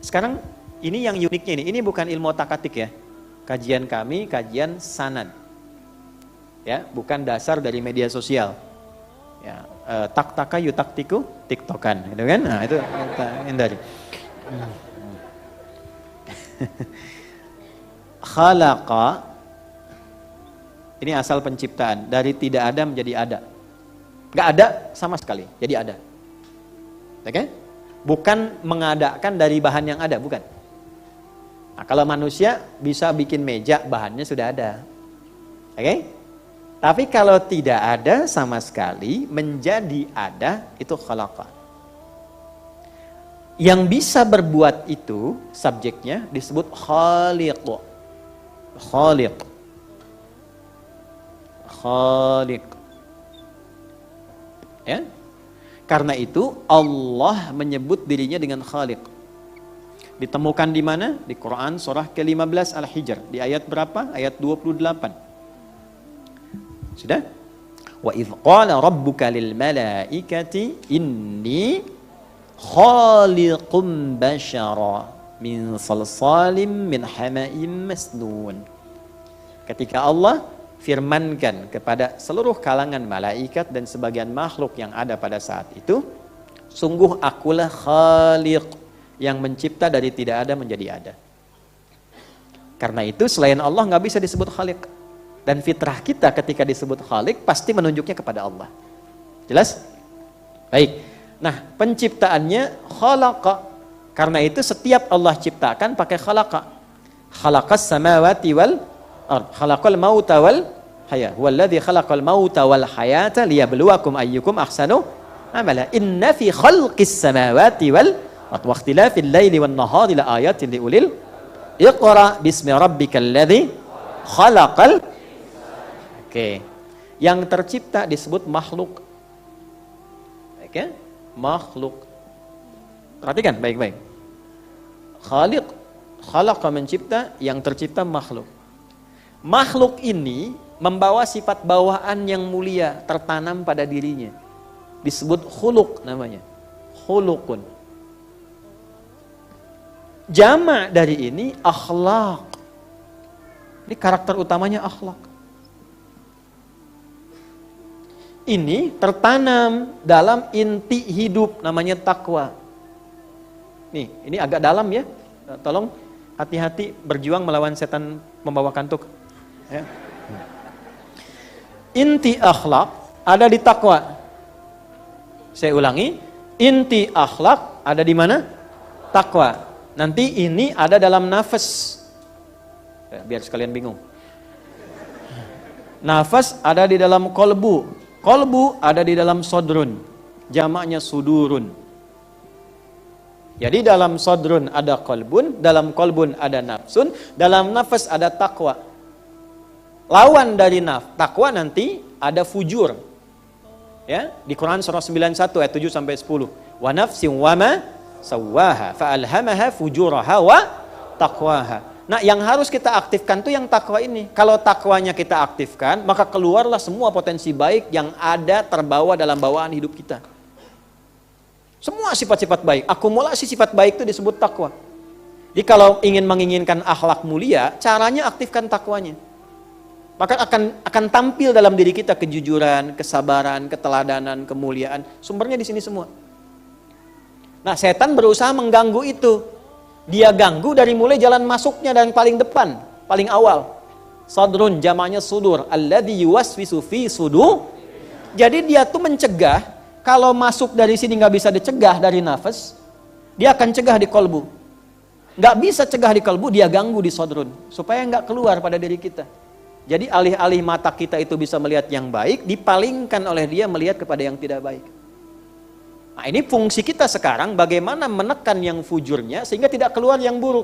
Sekarang ini yang uniknya ini bukan ilmu otak-atik ya. Kajian kami, kajian sanad. Ya, bukan dasar dari media sosial. Ya, tak-taka yutaktiku tiktokan, gitu kan? Nah, itu kita hindari. Khalaqa, ini asal penciptaan, dari tidak ada menjadi ada. Nggak ada sama sekali, jadi ada. Oke? Bukan mengadakan dari bahan yang ada, bukan. Nah, kalau manusia bisa bikin meja, bahannya sudah ada. Oke? Tapi kalau tidak ada sama sekali, menjadi ada, itu khalaqa. Yang bisa berbuat itu, subjeknya disebut khaliq. Khaliq. Khaliq. Ya? Karena itu Allah menyebut dirinya dengan Khaliq. Ditemukan di mana? Di Quran surah ke-15 Al-Hijr. Di ayat berapa? Ayat 28. Sudah? Wa idh qala rabbuka lil malaikati inni khaliqum bashara min salsalim min hama'im masnun. Ketika Allah firmankan kepada seluruh kalangan malaikat dan sebagian makhluk yang ada pada saat itu, sungguh akulah Khaliq yang mencipta dari tidak ada menjadi ada. Karena itu selain Allah nggak bisa disebut Khaliq. Dan fitrah kita ketika disebut Khaliq pasti menunjuknya kepada Allah. Jelas? Baik. Nah, penciptaannya khalaqa. Karena itu setiap Allah ciptakan pakai khalaqa. Khalaqas samawati wal ard, khalaqal mauta wal hayat. Huwallazi khalaqal mauta wal hayata liyabluwakum ayyukum ahsanu amala. Inna fi khalqis samawati wal ard wa ikhtilafil laili wan nahari la ayatin liulil iqra bismi rabbikal ladzi khalaqal. Oke. Yang tercipta disebut makhluk. Oke? Makhluk. Perhatikan baik-baik. Khaliq, khalaqa mencipta, yang tercipta makhluk. Makhluk ini membawa sifat bawaan yang mulia tertanam pada dirinya. Disebut khuluq namanya. Khuluqun. Jama' dari ini akhlak. Ini karakter utamanya akhlak. Ini tertanam dalam inti hidup namanya takwa. Nih, ini agak dalam ya. Tolong hati-hati berjuang melawan setan membawa kantuk. Ya. Inti akhlak ada di takwa. Saya ulangi, inti akhlak ada di mana? Takwa. Nanti ini ada dalam nafas. Ya, biar sekalian bingung. Nafas ada di dalam kolbu. Kolbu ada di dalam sodrun. Jamaknya sudurun. Jadi dalam sodrun ada kolbun, dalam kolbun ada nafsun, dalam nafas ada takwa. Lawan dari takwa nanti ada fujur. Ya, di Quran surah 91 ayat 7 sampai 10. Wa nafsin wa ma sawwaha fa alhamaha fujuraha wa taqwaha. Nah, yang harus kita aktifkan tuh yang takwa ini. Kalau takwanya kita aktifkan, maka keluarlah semua potensi baik yang ada terbawa dalam bawaan hidup kita. Semua sifat-sifat baik, akumulasi sifat baik itu disebut takwa. Jadi kalau ingin menginginkan akhlak mulia, caranya aktifkan takwanya. Maka akan tampil dalam diri kita kejujuran, kesabaran, keteladanan, kemuliaan. Sumbernya di sini semua. Nah, setan berusaha mengganggu itu. Dia ganggu dari mulai jalan masuknya dan paling depan, paling awal. Sadrun jamaknya sudur, alladzi yuwaswisu fi sudur. Jadi dia tuh mencegah, kalau masuk dari sini nggak bisa dicegah dari nafas, dia akan cegah di kolbu. Nggak bisa cegah di kolbu, dia ganggu di sadrun, supaya nggak keluar pada diri kita. Jadi alih-alih mata kita itu bisa melihat yang baik, dipalingkan oleh dia melihat kepada yang tidak baik. Nah, ini fungsi kita sekarang bagaimana menekan yang fujurnya sehingga tidak keluar yang buruk.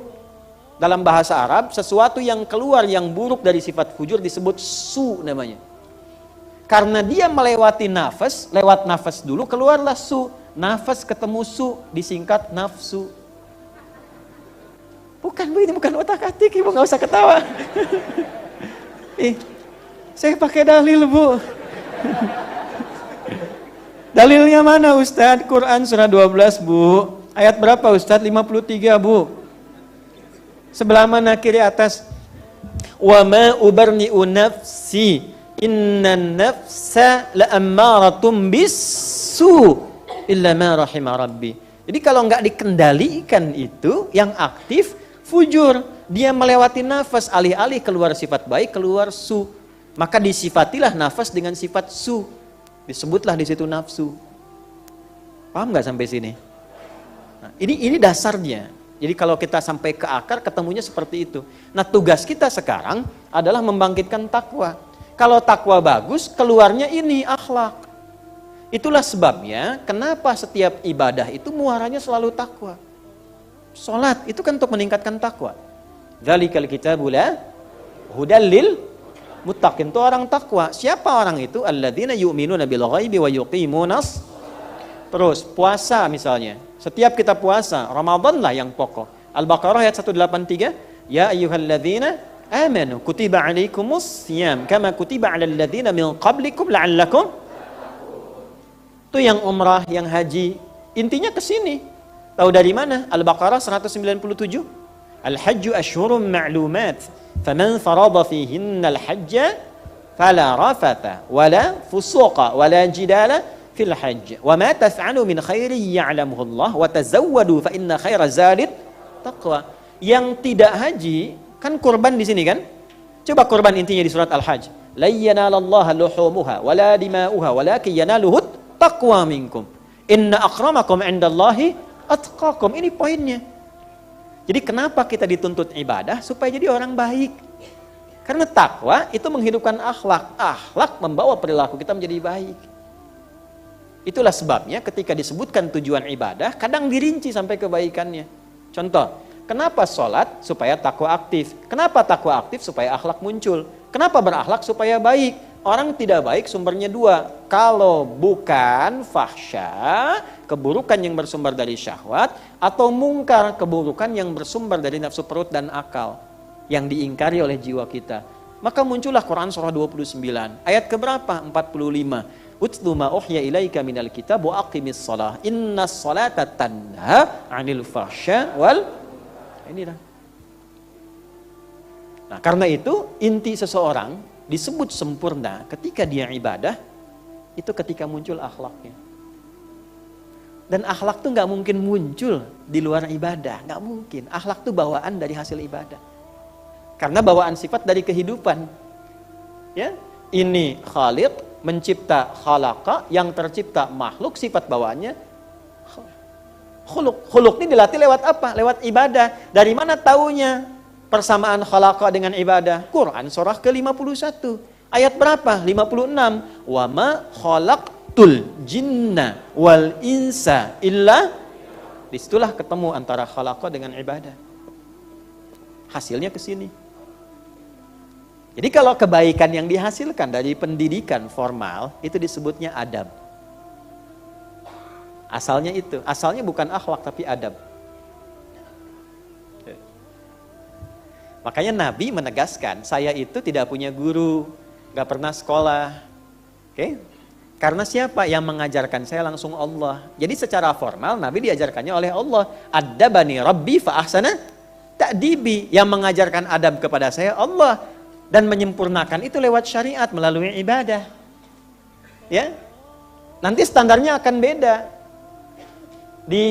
Dalam bahasa Arab, sesuatu yang keluar yang buruk dari sifat fujur disebut su namanya. Karena dia melewati nafas, lewat nafas dulu keluarlah su. Nafas ketemu su, disingkat nafsu. Bukan Bu, ini bukan otak-atik, Ibu nggak usah ketawa. Saya pakai dalil Bu. Dalilnya mana Ustadz? Quran surah 12 Bu. Ayat berapa Ustadz? 53 Bu. Sebelah mana kiri atas? Wa ma ubarni'u nafsi innan nafsa la'ammaratum bisu illa ma rahima rabbi. Jadi kalau nggak dikendalikan itu, yang aktif fujur, dia melewati nafas, alih-alih keluar sifat baik, keluar su. Maka disifatilah nafas dengan sifat su. Disebutlah di situ nafsu. Paham nggak sampai sini? Nah, ini dasarnya. Jadi kalau kita sampai ke akar, ketemunya seperti itu. Nah, tugas kita sekarang adalah membangkitkan takwa. Kalau takwa bagus, keluarnya ini akhlak. Itulah sebabnya kenapa setiap ibadah itu muaranya selalu takwa. Salat itu kan untuk meningkatkan takwa. Dzalikal kitabu la hudal lil muttaqin, itu orang takwa. Siapa orang itu? Alladzina yu'minuna bil ghaibi wa yuqimunas. Terus puasa misalnya. Setiap kita puasa, Ramadan lah yang pokok. Al-Baqarah ayat 183, ya ayyuhalladzina amanu kutiba alaikumus syiyam kama kutiba alal ladzina min qablikum la'allakum. Itu yang umrah, yang haji, intinya ke sini. Tahu dari mana? Al-Baqarah 197. Al-hajju asyhurun ma'lumat, faman farada fihinna al-hajja fala rafatha wala fusuqa wala jidala fil hajj wa ma taf'alu min khairin ya'lamuhu Allah wa tazawwadu fa inna khaira zadit taqwa. Yang tidak haji kan kurban di sini kan? Coba kurban intinya di surat Al-Hajj. La yanalallaha luhumuha wala dima'uha walakin yanaluhu taqwa minkum. Inna akramakum 'indallahi atqakum. Ini poinnya. Jadi kenapa kita dituntut ibadah? Supaya jadi orang baik. Karena takwa itu menghidupkan akhlak. Akhlak membawa perilaku kita menjadi baik. Itulah sebabnya ketika disebutkan tujuan ibadah, kadang dirinci sampai kebaikannya. Contoh, kenapa sholat? Supaya takwa aktif. Kenapa takwa aktif? Supaya akhlak muncul. Kenapa berakhlak? Supaya baik. Orang tidak baik sumbernya dua. Kalau bukan fahsya, keburukan yang bersumber dari syahwat, atau mungkar, keburukan yang bersumber dari nafsu perut dan akal, yang diingkari oleh jiwa kita. Maka muncullah Quran surah 29. Ayat keberapa? 45. Utlu ma uhya ilaika minal kitab wa aqimis shalah innas salata tanha 'anil fahsya wal. Inilah. Nah, karena itu inti seseorang disebut sempurna ketika dia ibadah itu ketika muncul akhlaknya. Dan akhlak tuh nggak mungkin muncul di luar ibadah, nggak mungkin. Akhlak tuh bawaan dari hasil ibadah. Karena bawaan sifat dari kehidupan. Ya, ini Khaliq mencipta khalaqa, yang tercipta makhluk, sifat bawaannya khuluk. Khuluk ini dilatih lewat apa? Lewat ibadah. Dari mana taunya persamaan khalaqa dengan ibadah? Quran surah ke-51. Ayat berapa? 56. Wa ma khalaqtul jinna wal insa illa. Disitulah ketemu antara khalaqa dengan ibadah. Hasilnya ke sini. Jadi kalau kebaikan yang dihasilkan dari pendidikan formal, itu disebutnya adab. Asalnya itu. Asalnya bukan akhlak tapi adab. Makanya Nabi menegaskan, saya itu tidak punya guru, gak pernah sekolah. Oke? Karena siapa yang mengajarkan saya? Langsung Allah. Jadi secara formal Nabi diajarkannya oleh Allah. Adabani Rabbi fa ahsana ta'dibi. Yang mengajarkan adab kepada saya Allah. Dan menyempurnakan itu lewat syariat melalui ibadah. Ya. Nanti standarnya akan beda. Di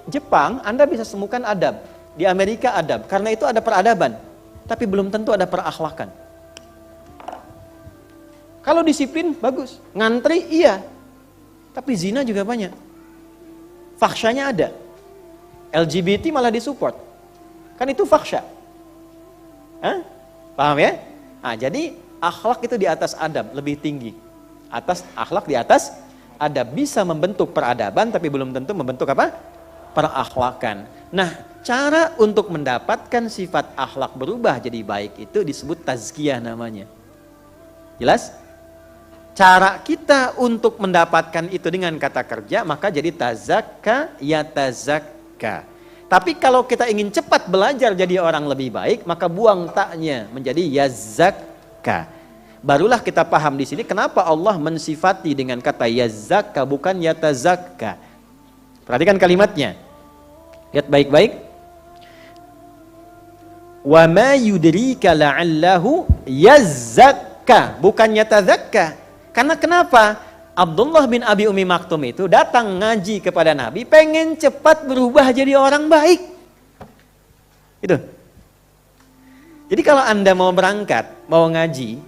Jepang Anda bisa temukan adab, di Amerika adab. Karena itu ada peradaban, tapi belum tentu ada perakhlakan. Kalau disiplin bagus, ngantri iya. Tapi zina juga banyak. Fahsyanya ada. LGBT malah disupport. Kan itu fahsya. Hah? Paham ya? Nah, jadi akhlak itu di atas adab, lebih tinggi. Akhlak di atas adab, bisa membentuk peradaban tapi belum tentu membentuk apa? Perakhlakan. Nah, cara untuk mendapatkan sifat akhlak berubah jadi baik itu disebut tazkiyah namanya. Jelas? Cara kita untuk mendapatkan itu dengan kata kerja, maka jadi tazakka ya tazakka. Tapi kalau kita ingin cepat belajar jadi orang lebih baik, maka buang taknya menjadi yazakka. Barulah kita paham di sini kenapa Allah mensifati dengan kata yazakka bukan yatazakka. Perhatikan kalimatnya. Lihat baik-baik. Wa ma yudrika la'allahu yazzakka, bukan yatazakka. Karena kenapa? Abdullah bin Abi Umi Maktum itu datang ngaji kepada Nabi, pengen cepat berubah jadi orang baik. Itu. Jadi kalau Anda mau berangkat, mau ngaji,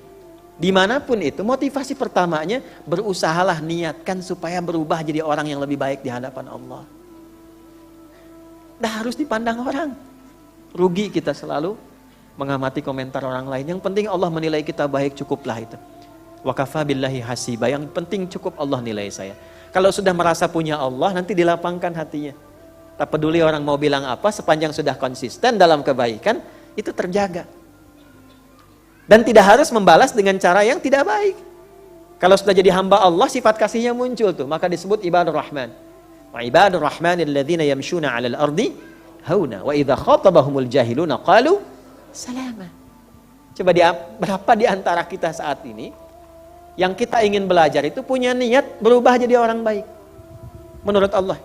dimanapun itu, motivasi pertamanya, berusahalah niatkan supaya berubah jadi orang yang lebih baik di hadapan Allah. Dah harus dipandang orang. Rugi kita selalu mengamati komentar orang lain. Yang penting Allah menilai kita baik, cukuplah itu. Wa kafa billahi hasiba. Yang penting cukup Allah nilai saya. Kalau sudah merasa punya Allah, nanti dilapangkan hatinya. Tak peduli orang mau bilang apa, sepanjang sudah konsisten dalam kebaikan, itu terjaga. Dan tidak harus membalas dengan cara yang tidak baik. Kalau sudah jadi hamba Allah, sifat kasihnya muncul tuh, maka disebut ibadur rahman. Wa ibadur rahmanil ladzina yamshuna 'alal ardi hauna wa idza khatabahumul jahiluna qalu salama. Coba berapa di antara kita saat ini yang kita ingin belajar itu punya niat berubah jadi orang baik menurut Allah.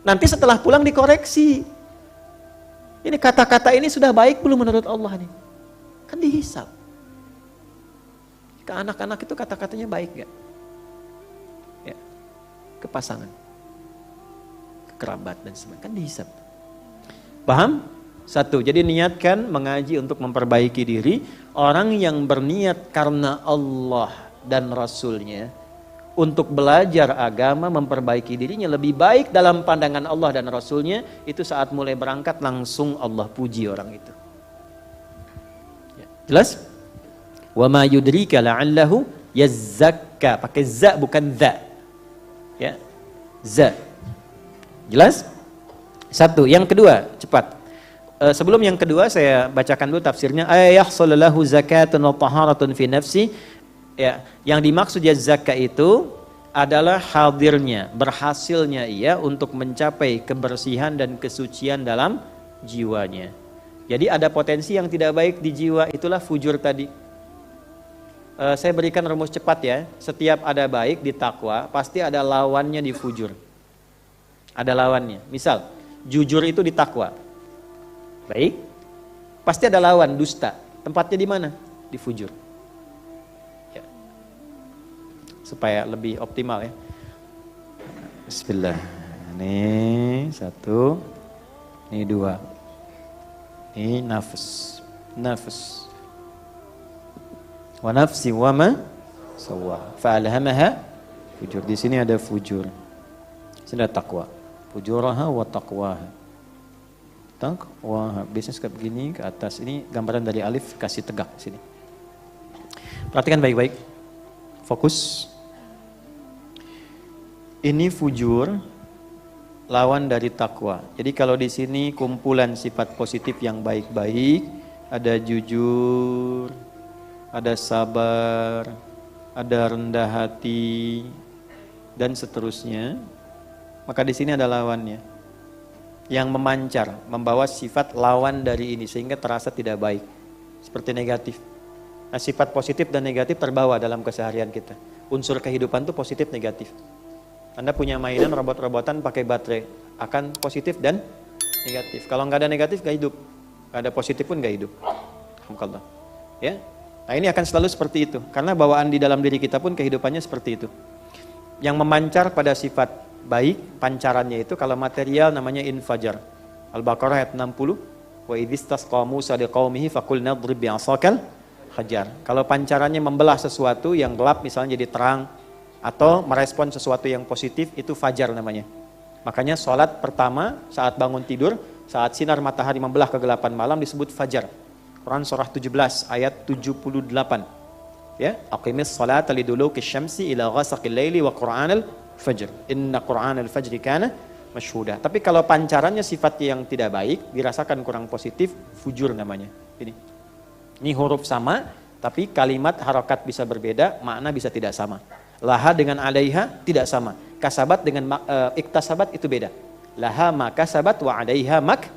Nanti setelah pulang dikoreksi. Ini kata-kata ini sudah baik belum menurut Allah nih? Kan dihisab. Ke anak-anak itu kata-katanya baik gak? Ya. Ke pasangan, ke kerabat dan sebagainya, kan dihisab. Paham? Satu, jadi niatkan mengaji untuk memperbaiki diri. Orang yang berniat karena Allah dan Rasulnya untuk belajar agama, memperbaiki dirinya lebih baik dalam pandangan Allah dan Rasulnya, itu saat mulai berangkat langsung Allah puji orang itu. Jelas? Wa ma yudrika la'allahu yazzakka. Pakai za bukan za. Ya. Za. Jelas? Satu. Yang kedua, cepat. Sebelum yang kedua saya bacakan dulu tafsirnya. Ayahsullahu zakatun wa taharatun fi nafsi. Ya, yang dimaksud ya zakka itu adalah hadirnya, berhasilnya ia untuk mencapai kebersihan dan kesucian dalam jiwanya. Jadi ada potensi yang tidak baik di jiwa, itulah fujur tadi. Saya berikan rumus cepat ya. Setiap ada baik di takwa, pasti ada lawannya di fujur. Ada lawannya. Misal, jujur itu di takwa. Baik. Pasti ada lawan, dusta. Tempatnya di mana? Di fujur. Ya. Supaya lebih optimal ya. Bismillah. Ini satu, ini dua. Ini nafs. Wa nafsi wa ma sawwa fa'alhamaha fujur. Di sini ada fujur. Sini ada taqwa. Fujuraha wa taqwaha. Taqwaha. Biasanya suka begini ke atas. Ini gambaran dari alif kasih tegak sini. Perhatikan baik-baik. Fokus. Ini fujur, lawan dari takwa. Jadi kalau di sini kumpulan sifat positif yang baik-baik, ada jujur, ada sabar, ada rendah hati, dan seterusnya. Maka di sini ada lawannya yang memancar, membawa sifat lawan dari ini sehingga terasa tidak baik, seperti negatif. Nah, sifat positif dan negatif terbawa dalam keseharian kita. Unsur kehidupan itu positif negatif. Anda punya mainan robot-robotan pakai baterai, akan positif dan negatif. Kalau nggak ada negatif nggak hidup, nggak ada positif pun nggak hidup. Alhamdulillah. Ya, nah ini akan selalu seperti itu, karena bawaan di dalam diri kita pun kehidupannya seperti itu. Yang memancar pada sifat baik, pancarannya itu kalau material namanya infajar. Al-Baqarah ayat 60. Wa idzistasqa Musa liqaumihi faqulna idrib bi'asakal hajar. Kalau pancarannya membelah sesuatu yang gelap misalnya jadi terang, atau merespon sesuatu yang positif, itu fajar namanya. Makanya sholat pertama saat bangun tidur, saat sinar matahari membelah kegelapan malam disebut fajar. Quran surah 17 ayat 78. Ya, aqimis sholata liduluki syamsi ila ghasaqil laili wa qur'anal fajr. Inna qur'anal fajri kana masyhuda. Tapi kalau pancarannya sifat yang tidak baik, dirasakan kurang positif, fujur namanya. Ini huruf sama, tapi kalimat harokat bisa berbeda, makna bisa tidak sama. Laha dengan alaiha tidak sama. Kasabat dengan iktasabat itu beda. Laha ma kasabat wa alaiha mak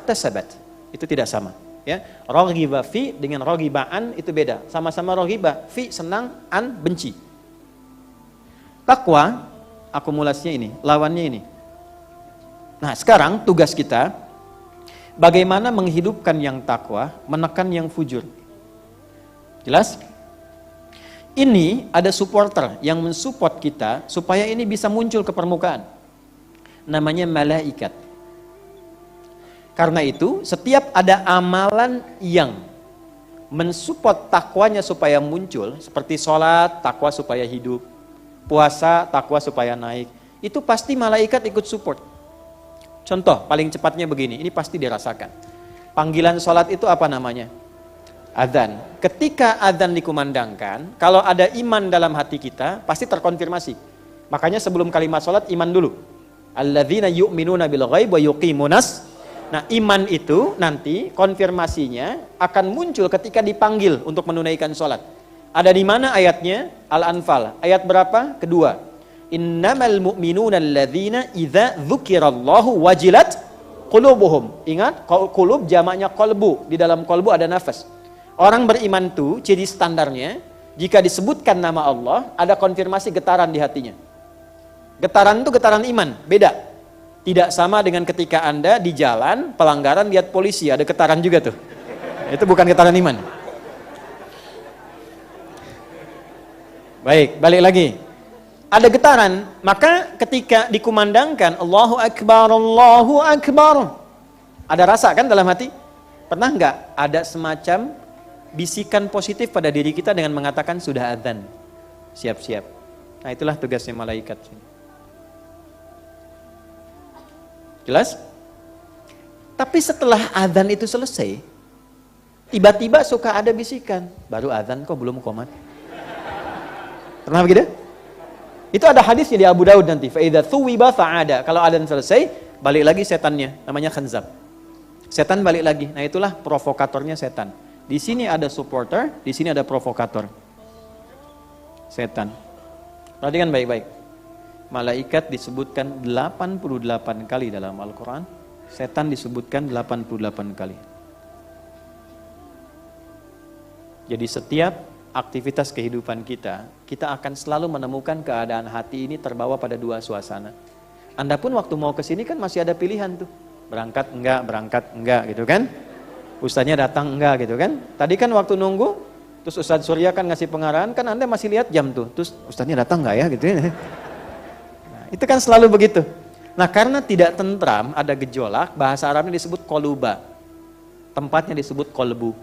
tasabat. Itu tidak sama. Ya, raghiba fi dengan raghibaan itu beda. Sama-sama raghiba, fi senang, an benci. Takwa akumulasinya ini, lawannya ini. Nah, sekarang tugas kita bagaimana menghidupkan yang takwa, menekan yang fujur. Jelas? Ini ada supporter yang mensupport kita supaya ini bisa muncul ke permukaan. Namanya malaikat. Karena itu, setiap ada amalan yang mensupport takwanya supaya muncul, seperti sholat, takwa supaya hidup, puasa, takwa supaya naik, itu pasti malaikat ikut support. Contoh, paling cepatnya begini, ini pasti dirasakan. Panggilan sholat itu apa namanya? Adzan. Ketika adzan dikumandangkan, kalau ada iman dalam hati kita, pasti terkonfirmasi. Makanya sebelum kalimat sholat, iman dulu. Alladzina yu'minuna bil ghaib wa yuqimunas. Nah, iman itu nanti konfirmasinya akan muncul ketika dipanggil untuk menunaikan sholat. Ada di mana ayatnya? Al-Anfal. Ayat berapa? Kedua. Innamal mu'minuna alladzina idza dzukirallahu wajilat qulubuhum. Ingat, qulub jamaknya qalbu. Di dalam qalbu ada nafas. Orang beriman tuh ciri standarnya, jika disebutkan nama Allah, ada konfirmasi getaran di hatinya. Getaran itu getaran iman, beda. Tidak sama dengan ketika Anda di jalan, pelanggaran, lihat polisi, ada getaran juga tuh. Itu bukan getaran iman. Baik, balik lagi. Ada getaran, maka ketika dikumandangkan Allahu Akbar, Allahu Akbar, ada rasa kan dalam hati? Pernah nggak ada semacam bisikan positif pada diri kita dengan mengatakan sudah adzan, siap-siap. Nah, itulah tugasnya malaikat. Jelas? Tapi setelah adzan itu selesai, tiba-tiba suka ada bisikan, baru adzan kok belum qomat. Pernah begitu? Itu ada hadisnya di Abu Daud nanti. Fa idza thuwiba fa'ada. Kalau adzan selesai, balik lagi setannya, namanya khanzab. Setan balik lagi. Nah, itulah provokatornya setan. Di sini ada supporter, di sini ada provokator. Setan. Perhatikan baik-baik. Malaikat disebutkan 88 kali dalam Al-Quran. Setan disebutkan 88 kali. Jadi setiap aktivitas kehidupan kita, kita akan selalu menemukan keadaan hati ini terbawa pada dua suasana. Anda pun waktu mau ke sini kan masih ada pilihan tuh. Berangkat enggak gitu kan. Ustaznya datang enggak gitu kan. Tadi kan waktu nunggu, terus Ustaz Surya kan ngasih pengarahan, kan Anda masih lihat jam tuh. Terus Ustaznya datang enggak ya gitu ya. Itu kan selalu begitu. Nah, karena tidak tentram, ada gejolak, bahasa Arabnya disebut qoluba. Tempatnya disebut kolbu.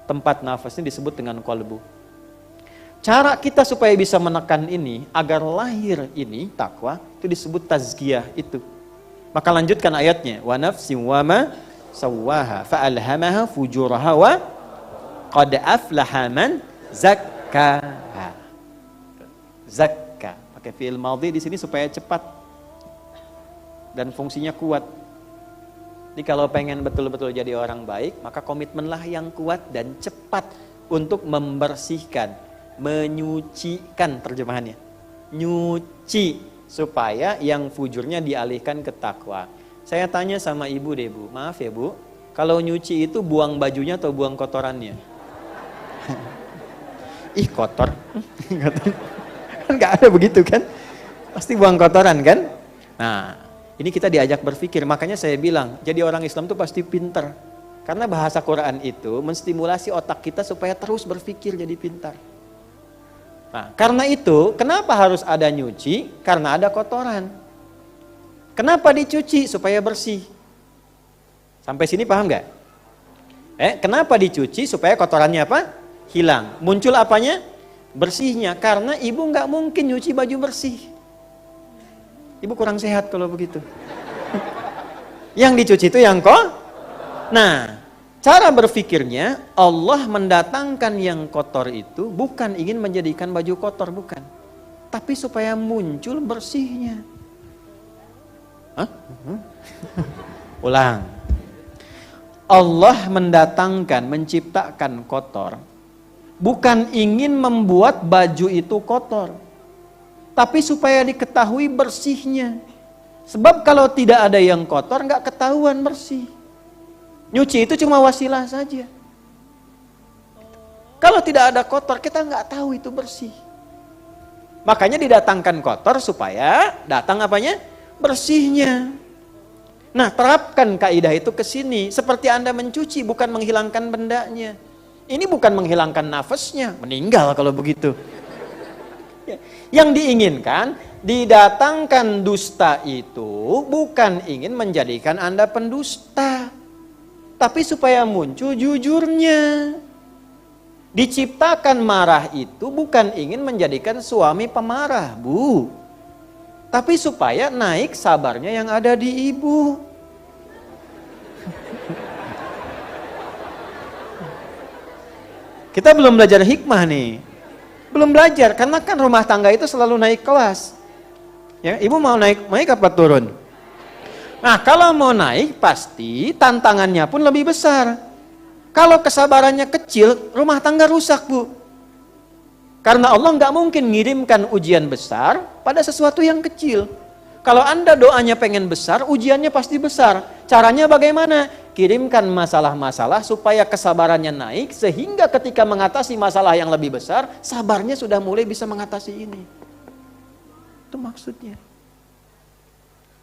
Tempat nafasnya disebut dengan kolbu. Cara kita supaya bisa menekan ini, agar lahir ini, takwa, itu disebut tazkiyah itu. Maka lanjutkan ayatnya. Wa nafsin wa ma sawwaha fa'alhamaha fujuraha wa qad aflaha man zakkaha. Zakka. Pakai fi'il madhi di sini supaya cepat dan fungsinya kuat. Jadi kalau pengen betul-betul jadi orang baik, maka komitmenlah yang kuat dan cepat untuk membersihkan, menyucikan, terjemahannya. Nyuci supaya yang fujurnya dialihkan ke takwa. Saya tanya sama ibu deh, Bu. Maaf ya, Bu. Kalau nyuci itu buang bajunya atau buang kotorannya? Ih, kotor. Kan nggak ada begitu kan, pasti buang kotoran kan. Nah, ini kita diajak berpikir. Makanya saya bilang, jadi orang Islam itu pasti pintar, karena bahasa Quran itu menstimulasi otak kita supaya terus berpikir jadi pintar. Nah, karena itu kenapa harus ada nyuci? Karena ada kotoran. Kenapa dicuci? Supaya bersih. Sampai sini paham nggak? Kenapa dicuci? Supaya kotorannya apa? Hilang. Muncul apanya? Bersihnya, karena ibu nggak mungkin nyuci baju bersih. Ibu kurang sehat kalau begitu. Yang dicuci itu yang Nah, cara berpikirnya Allah mendatangkan yang kotor itu bukan ingin menjadikan baju kotor, bukan. Tapi supaya muncul bersihnya. Hah? Ulang. Allah mendatangkan, menciptakan kotor bukan ingin membuat baju itu kotor, tapi supaya diketahui bersihnya. Sebab kalau tidak ada yang kotor, nggak ketahuan bersih. Nyuci itu cuma wasilah saja. Kalau tidak ada kotor, kita nggak tahu itu bersih. Makanya didatangkan kotor supaya datang apanya? Bersihnya. Nah, terapkan kaidah itu ke sini. Seperti Anda mencuci, bukan menghilangkan bendanya. Ini bukan menghilangkan nafasnya, meninggal kalau begitu. Yang diinginkan, didatangkan dusta itu bukan ingin menjadikan Anda pendusta, tapi supaya muncul jujurnya. Diciptakan marah itu bukan ingin menjadikan suami pemarah, Bu. Tapi supaya naik sabarnya yang ada di ibu. Kita belum belajar hikmah nih. Belum belajar, karena kan rumah tangga itu selalu naik kelas. Ya, ibu mau naik apa turun? Nah, kalau mau naik pasti tantangannya pun lebih besar. Kalau kesabarannya kecil, rumah tangga rusak, Bu. Karena Allah nggak mungkin ngirimkan ujian besar pada sesuatu yang kecil. Kalau Anda doanya pengen besar, ujiannya pasti besar. Caranya bagaimana? Kirimkan masalah-masalah supaya kesabarannya naik, sehingga ketika mengatasi masalah yang lebih besar, sabarnya sudah mulai bisa mengatasi ini. Itu maksudnya.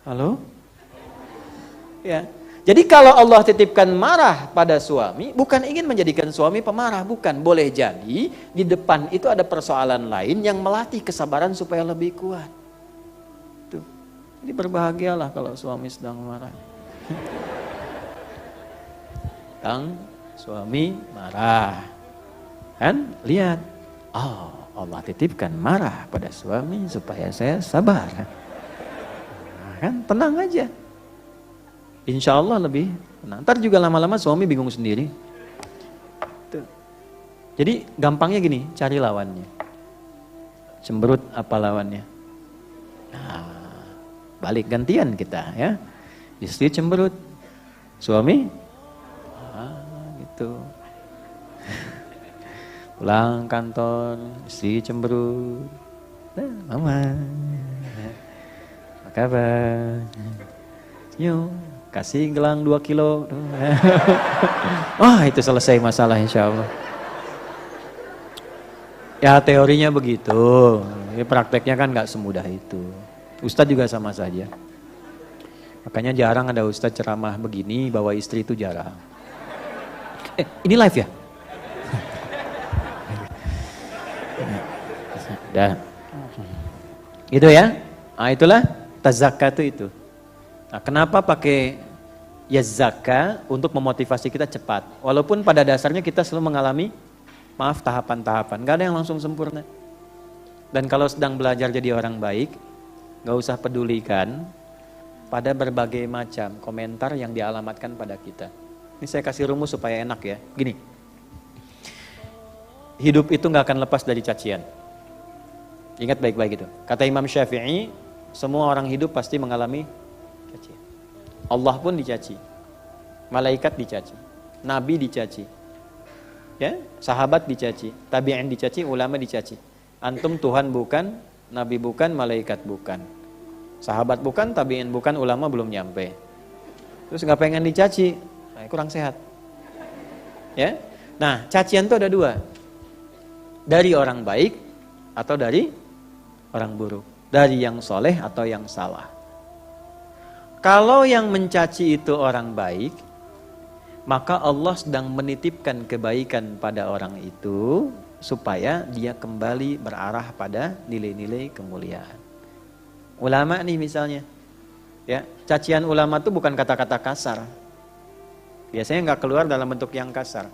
Halo? Ya. Jadi kalau Allah titipkan marah pada suami, bukan ingin menjadikan suami pemarah, bukan. Boleh jadi di depan itu ada persoalan lain yang melatih kesabaran supaya lebih kuat. Tuh. Jadi berbahagialah kalau suami sedang marah. Sedang suami marah. Kan? Lihat. Oh, Allah titipkan marah pada suami supaya saya sabar. Nah, kan? Tenang aja. Insya Allah lebih tenang. Ntar juga lama-lama suami bingung sendiri. Tuh. Jadi gampangnya gini, cari lawannya. Cemberut apa lawannya? Nah, balik gantian kita ya. Istri cemberut, suami, gitu. Pulang kantor, istri cemberut. Nah, mama, apa kabar? Yuk. Kasih gelang 2 kilo. Wah, itu selesai masalah insya Allah. Ya teorinya begitu. Ya, prakteknya kan gak semudah itu. Ustadz juga sama saja. Makanya jarang ada ustadz ceramah begini bawa istri itu jarang. Ini live ya? Dah. Gitu ya. Nah itulah tazakka itu. Nah, kenapa pakai ya zakah untuk memotivasi kita cepat? Walaupun pada dasarnya kita selalu mengalami, maaf, tahapan-tahapan. Gak ada yang langsung sempurna. Dan kalau sedang belajar jadi orang baik, gak usah pedulikan pada berbagai macam komentar yang dialamatkan pada kita. Ini saya kasih rumus supaya enak ya. Gini, hidup itu gak akan lepas dari cacian. Ingat baik-baik itu. Kata Imam Syafi'i, semua orang hidup pasti mengalami caci. Allah pun dicaci, malaikat dicaci, nabi dicaci, ya, sahabat dicaci, tabi'in dicaci, ulama dicaci. Antum Tuhan bukan, nabi bukan, malaikat bukan, sahabat bukan, tabi'in bukan, ulama belum nyampe. Terus nggak pengen dicaci, nah, kurang sehat. Ya, nah cacian itu ada 2, dari orang baik atau dari orang buruk, dari yang soleh atau yang salah. Kalau yang mencaci itu orang baik, maka Allah sedang menitipkan kebaikan pada orang itu supaya dia kembali berarah pada nilai-nilai kemuliaan. Ulama nih misalnya, ya, cacian ulama itu bukan kata-kata kasar. Biasanya nggak keluar dalam bentuk yang kasar,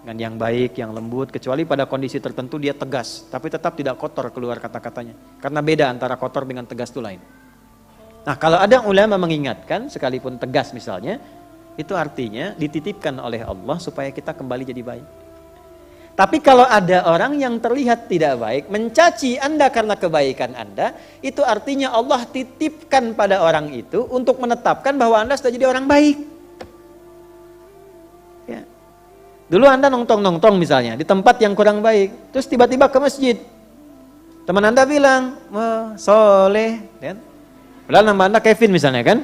dengan yang baik, yang lembut, kecuali pada kondisi tertentu dia tegas, tapi tetap tidak kotor keluar kata-katanya. Karena beda antara kotor dengan tegas itu lain. Nah, kalau ada ulama mengingatkan, sekalipun tegas misalnya, itu artinya dititipkan oleh Allah supaya kita kembali jadi baik. Tapi kalau ada orang yang terlihat tidak baik, mencaci Anda karena kebaikan Anda, itu artinya Allah titipkan pada orang itu untuk menetapkan bahwa Anda sudah jadi orang baik. Ya. Dulu Anda nongkrong misalnya, di tempat yang kurang baik, terus tiba-tiba ke masjid. Teman Anda bilang, wah, soleh, kan? Padahal nama Anda Kevin misalnya kan.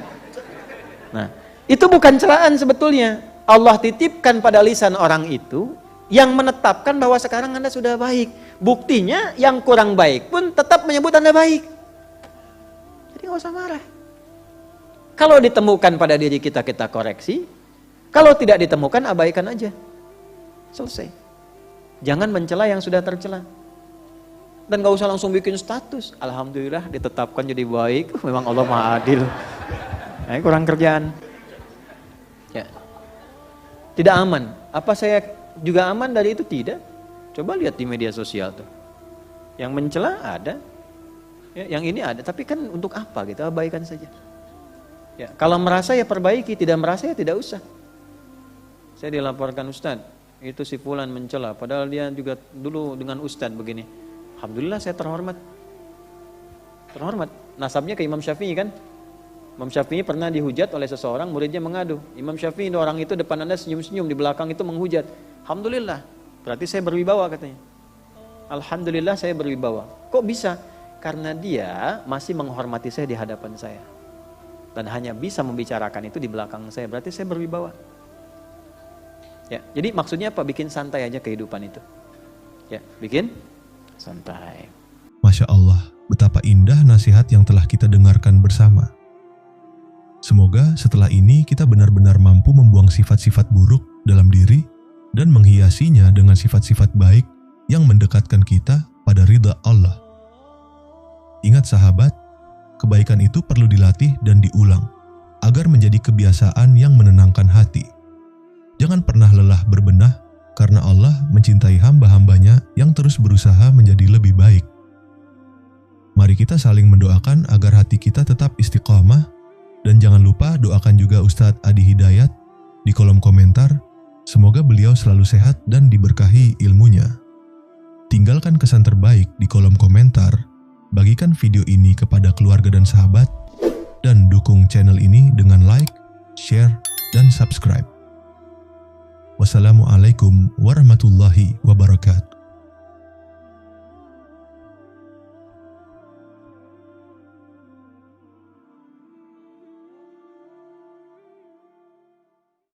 Nah, itu bukan celaan sebetulnya. Allah titipkan pada lisan orang itu yang menetapkan bahwa sekarang Anda sudah baik. Buktinya yang kurang baik pun tetap menyebut Anda baik. Jadi nggak usah marah. Kalau ditemukan pada diri kita, kita koreksi. Kalau tidak ditemukan, abaikan aja. Selesai. Jangan mencela yang sudah tercela. Dan gak usah langsung bikin status. Alhamdulillah ditetapkan jadi baik. Memang Allah Maha Adil. Nah, kurang kerjaan. Ya. Tidak aman. Apa saya juga aman dari itu? Tidak. Coba lihat di media sosial tuh. Yang mencela ada. Ya, yang ini ada. Tapi kan untuk apa gitu? Abaikan saja. Ya, kalau merasa ya perbaiki, tidak merasa ya tidak usah. Saya dilaporkan Ustadz, itu si fulan mencela, padahal dia juga dulu dengan Ustadz begini. Alhamdulillah saya terhormat. Terhormat. Nasabnya ke Imam Syafi'i kan? Imam Syafi'i pernah dihujat oleh seseorang, muridnya mengadu. Imam Syafi'i, orang itu depan Anda senyum-senyum, di belakang itu menghujat. Alhamdulillah, berarti saya berwibawa katanya. Alhamdulillah saya berwibawa. Kok bisa? Karena dia masih menghormati saya di hadapan saya. Dan hanya bisa membicarakan itu di belakang saya, berarti saya berwibawa. Ya, jadi maksudnya apa? Bikin santai aja kehidupan itu. Ya, bikin santai. Masya Allah, betapa indah nasihat yang telah kita dengarkan bersama. Semoga setelah ini kita benar-benar mampu membuang sifat-sifat buruk dalam diri dan menghiasinya dengan sifat-sifat baik yang mendekatkan kita pada ridha Allah. Ingat sahabat, kebaikan itu perlu dilatih dan diulang, agar menjadi kebiasaan yang menenangkan hati. Jangan pernah lelah berbenah, karena Allah mencintai hamba-hambanya yang terus berusaha menjadi lebih baik. Mari kita saling mendoakan agar hati kita tetap istiqamah, dan jangan lupa doakan juga Ustadz Adi Hidayat di kolom komentar. Semoga beliau selalu sehat dan diberkahi ilmunya. Tinggalkan kesan terbaik di kolom komentar. Bagikan video ini kepada keluarga dan sahabat, dan dukung channel ini dengan like, share, dan subscribe. Wassalamualaikum warahmatullahi wabarakatuh.